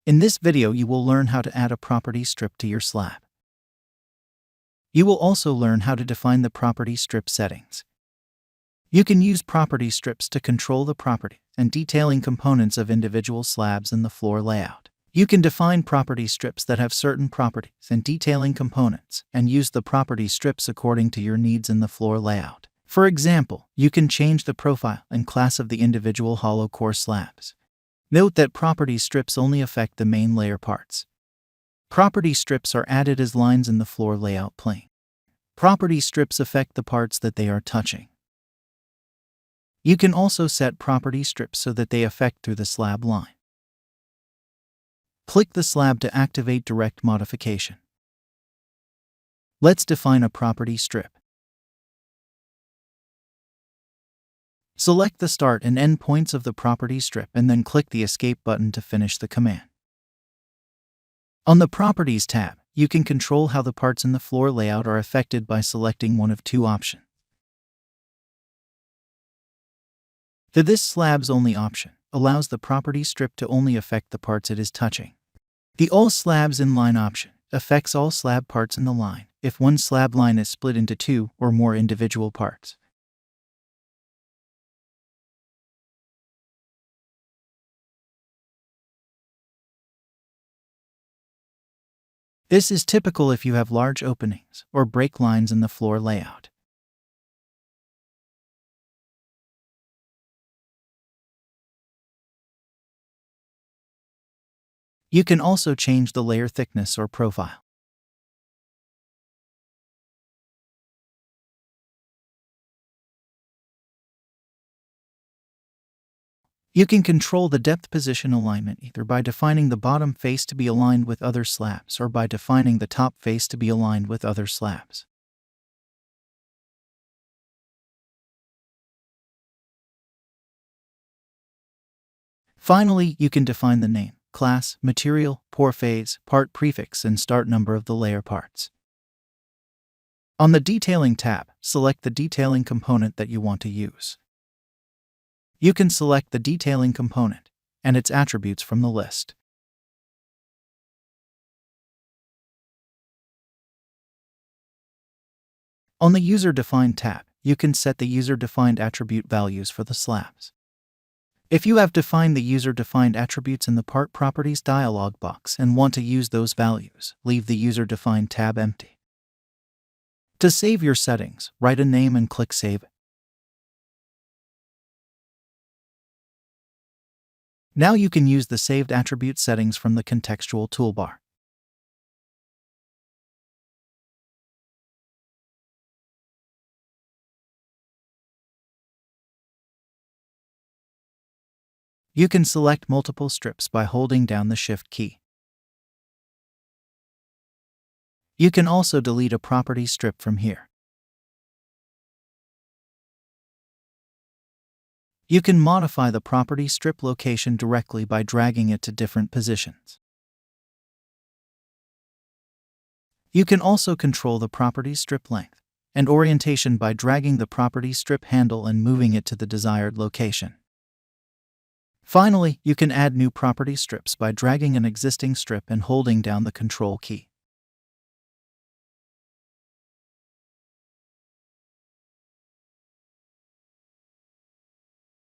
In this video, you will learn how to add a property strip to your slab. You will also learn how to define the property strip settings. You can use property strips to control the property and detailing components of individual slabs in the floor layout. You can define property strips that have certain properties and detailing components and use the property strips according to your needs in the floor layout. For example, you can change the profile and class of the individual hollow core slabs. Note that property strips only affect the main layer parts. Property strips are added as lines in the floor layout plane. Property strips affect the parts that they are touching. You can also set property strips so that they affect through the slab line. Click the slab to activate direct modification. Let's define a property strip. Select the start and end points of the property strip and then click the Escape button to finish the command. On the Properties tab, you can control how the parts in the floor layout are affected by selecting one of two options. The This Slabs Only option allows the property strip to only affect the parts it is touching. The All Slabs in Line option affects all slab parts in the line if one slab line is split into two or more individual parts. This is typical if you have large openings or break lines in the floor layout. You can also change the layer thickness or profile. You can control the depth position alignment either by defining the bottom face to be aligned with other slabs or by defining the top face to be aligned with other slabs. Finally, you can define the name, class, material, pour phase, part prefix, and start number of the layer parts. On the Detailing tab, select the detailing component that you want to use. You can select the detailing component and its attributes from the list. On the User-Defined tab, you can set the user-defined attribute values for the slabs. If you have defined the user-defined attributes in the Part Properties dialog box and want to use those values, leave the User-Defined tab empty. To save your settings, write a name and click Save. Now you can use the saved attribute settings from the contextual toolbar. You can select multiple strips by holding down the Shift key. You can also delete a property strip from here. You can modify the property strip location directly by dragging it to different positions. You can also control the property strip length and orientation by dragging the property strip handle and moving it to the desired location. Finally, you can add new property strips by dragging an existing strip and holding down the Control key.